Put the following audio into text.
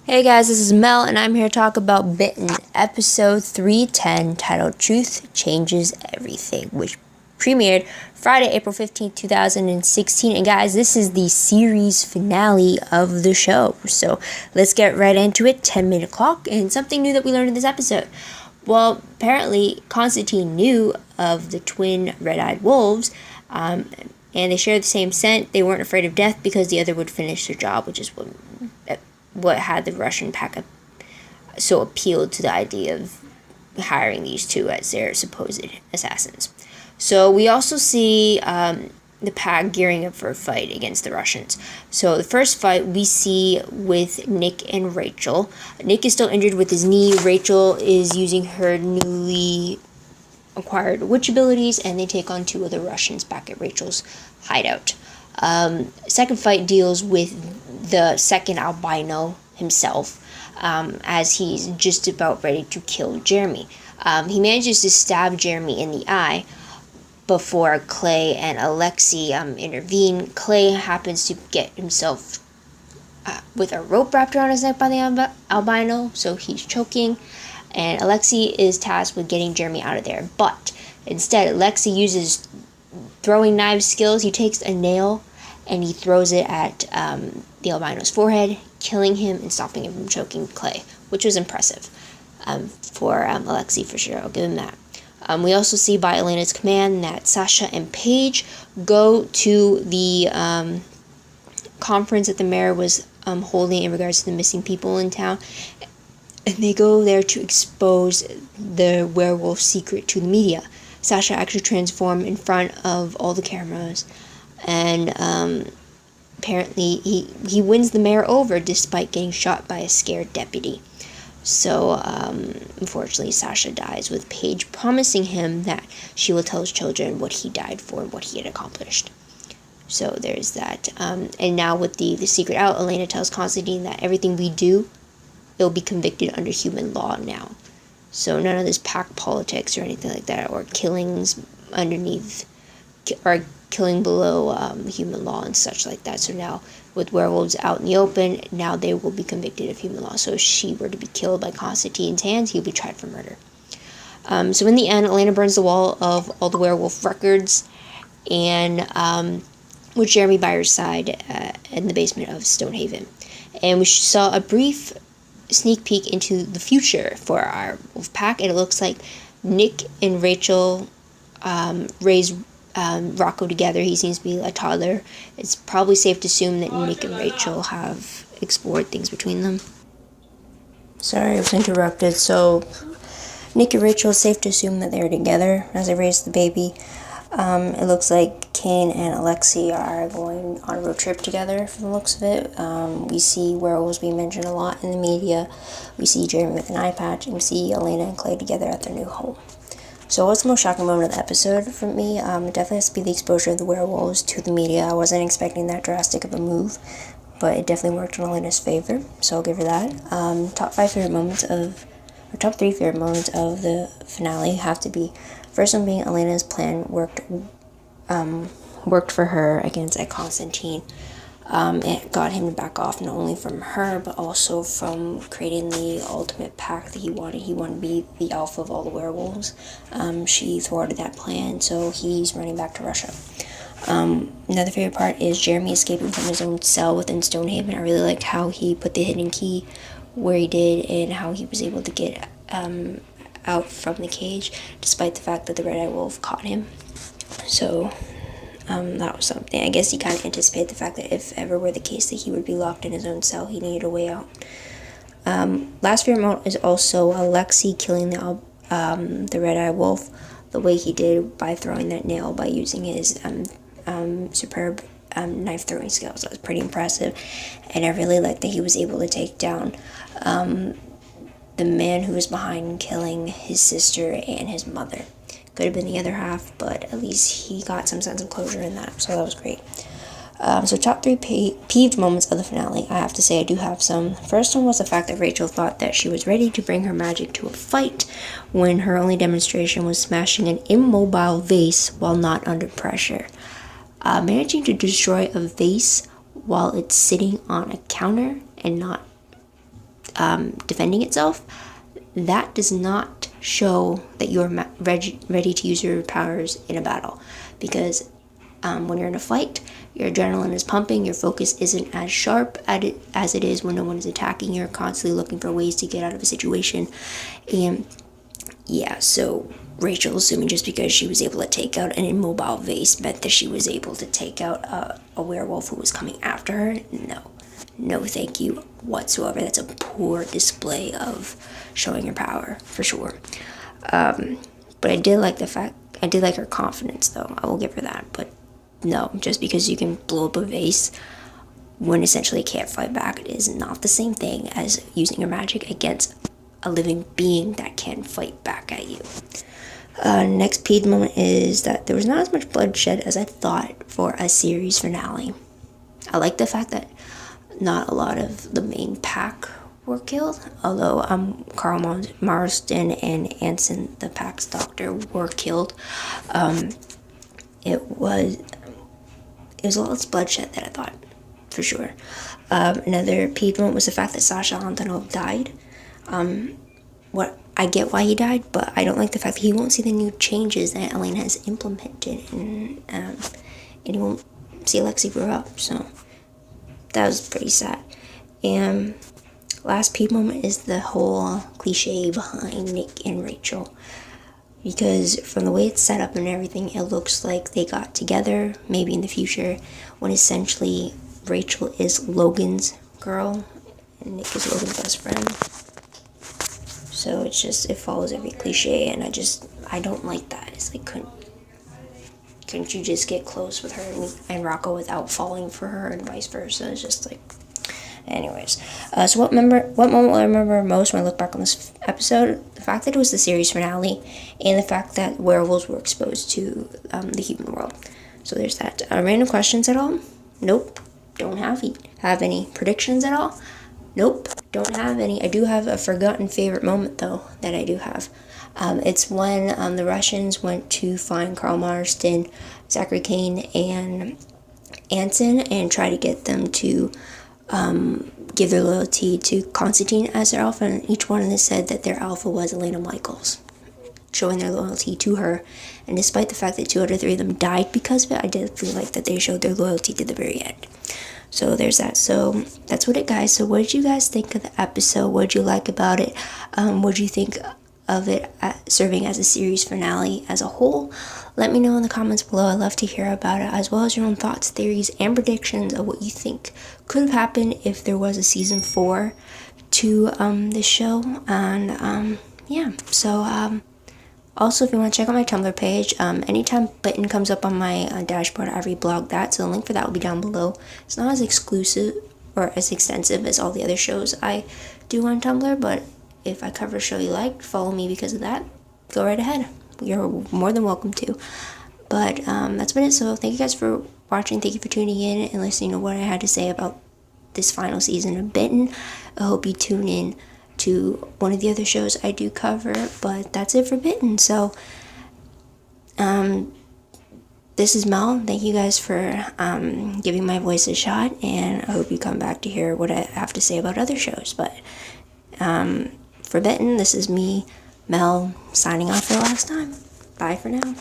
Hey guys, this is Mel, and I'm here to talk about Bitten, episode 310, titled Truth Changes Everything, which premiered Friday, April 15th, 2016. And guys, this is the series finale of the show. So let's get right into it. 10-minute clock, and something new that we learned in this episode. Well, apparently, Constantine knew of the twin red-eyed wolves, and they shared the same scent. They weren't afraid of death because the other would finish their job, which is what had the Russian pack so appealed to the idea of hiring these two as their supposed assassins. So we also see the pack gearing up for a fight against the Russians. So the first fight we see with Nick and Rachel. Nick is still injured with his knee. Rachel is using her newly acquired witch abilities, and they take on two other Russians back at Rachel's hideout. Second fight deals with the second albino himself, as he's just about ready to kill Jeremy. He manages to stab Jeremy in the eye before Clay and Alexei intervene. Clay happens to get himself with a rope wrapped around his neck by the albino, so he's choking, and Alexei is tasked with getting Jeremy out of there. But instead, Alexei uses throwing knife skills. He takes a nail and he throws it at the albino's forehead, killing him and stopping him from choking Clay, which was impressive for Alexei, for sure. I'll give him that. We also see by Elena's command that Sasha and Paige go to the conference that the mayor was holding in regards to the missing people in town, and they go there to expose the werewolf secret to the media. Sasha actually transformed in front of all the cameras, and apparently he wins the mayor over despite getting shot by a scared deputy. So unfortunately, Sasha dies, with Paige promising him that she will tell his children what he died for and what he had accomplished. So there's that. And now with the secret out, Elena tells Constantine that everything we do, it'll be convicted under human law now. So none of this pack politics or anything like that, or killings underneath, or killing below human law and such like that. So now, with werewolves out in the open, now they will be convicted of human law. So if she were to be killed by Constantine's hands, he'll be tried for murder. So in the end, Elena burns the wall of all the werewolf records, and with Jeremy by her side in the basement of Stonehaven. And we saw a brief sneak peek into the future for our wolf pack, and it looks like Nick and Rachel raised Rocco together. He seems to be a toddler. It's probably safe to assume that Nick and Rachel have explored things between them. Sorry, I was interrupted. So Nick and Rachel, it's safe to assume that they're together as they raise the baby. It looks like Kane and Alexei are going on a road trip together from the looks of it. We see werewolves being mentioned a lot in the media. We see Jeremy with an eye patch, and we see Elena and Clay together at their new home. So what's the most shocking moment of the episode for me? It definitely has to be the exposure of the werewolves to the media. I wasn't expecting that drastic of a move, but it definitely worked in Elena's favor, so I'll give her that. Top three favorite moments of the finale have to be, first one being Elena's plan worked for her against Constantine. It got him to back off, not only from her, but also from creating the ultimate pack that he wanted. He wanted to be the alpha of all the werewolves. She thwarted that plan, so he's running back to Russia. Another favorite part is Jeremy escaping from his own cell within Stonehaven. I really liked how he put the hidden key where he did, and how he was able to get out from the cage, despite the fact that the red-eyed wolf caught him. So that was something. I guess he kind of anticipated the fact that if ever were the case that he would be locked in his own cell, he needed a way out. Last favorite moment is also Alexei killing the red-eyed wolf the way he did, by throwing that nail, by using his superb knife throwing skills. That was pretty impressive, and I really liked that he was able to take down the man who was behind killing his sister and his mother. Could have been the other half, but at least he got some sense of closure in that, so that was great. So top three peeved moments of the finale. I have to say I do have some. The first one was the fact that Rachel thought that she was ready to bring her magic to a fight when her only demonstration was smashing an immobile vase while not under pressure. Managing to destroy a vase while it's sitting on a counter and not defending itself, that does not show that you're ready to use your powers in a battle. Because when you're in a fight, your adrenaline is pumping, your focus isn't as sharp as it is when no one is attacking. You're constantly looking for ways to get out of a situation. And yeah, so Rachel, assuming just because she was able to take out an immobile vase meant that she was able to take out a werewolf who was coming after her, no thank you whatsoever. That's a poor display of showing your power, for sure. But I did like her confidence, though. I will give her that. But no, just because you can blow up a vase when essentially can't fight back, it is not the same thing as using your magic against a living being that can fight back at you. Next peed moment is that there was not as much bloodshed as I thought for a series finale. I like the fact that not a lot of the main pack were killed, although Carl Marston and Anson, the pack's doctor, were killed. It was a lot less bloodshed than I thought, for sure. Another peed moment was the fact that Sasha Antonov died. I get why he died, but I don't like the fact that he won't see the new changes that Elena has implemented, and he won't see Alexei grow up, so that was pretty sad. And last peep moment is the whole cliche behind Nick and Rachel, because from the way it's set up and everything, it looks like they got together maybe in the future, when essentially Rachel is Logan's girl and Nick is Logan's best friend. So it follows every cliche, and I don't like that. It's like, couldn't you just get close with her and Rocco without falling for her, and vice versa? It's just like, anyways. So what moment will I remember most when I look back on this episode? The fact that it was the series finale, and the fact that werewolves were exposed to the human world. So there's that. Random questions at all? Nope. Don't have any predictions at all? Nope, don't have any. I do have a forgotten favorite moment, though, that I do have. It's when the Russians went to find Carl Marston, Zachary Kane, and Anson, and try to get them to give their loyalty to Constantine as their alpha, and each one of them said that their alpha was Elena Michaels, showing their loyalty to her. And despite the fact that 2 out of 3 of them died because of it, I did feel like that they showed their loyalty to the very end. So there's that. So that's what it, guys. So what did you guys think of the episode? What did you like about it? What did you think of it serving as a series finale as a whole? Let me know in the comments below. I'd love to hear about it, as well as your own thoughts, theories, and predictions of what you think could have happened if there was a season 4 to this show. And yeah, so also, if you want to check out my Tumblr page, anytime Bitten comes up on my dashboard, I reblog that, so the link for that will be down below. It's not as exclusive or as extensive as all the other shows I do on Tumblr, but if I cover a show you like, follow me because of that. Go right ahead. You're more than welcome to. But that's been it, so thank you guys for watching. Thank you for tuning in and listening to what I had to say about this final season of Bitten. I hope you tune in to one of the other shows I do cover, but that's it for Bitten. So this is Mel. Thank you guys for giving my voice a shot, and I hope you come back to hear what I have to say about other shows. But for Bitten, this is me, Mel, signing off for the last time. Bye for now.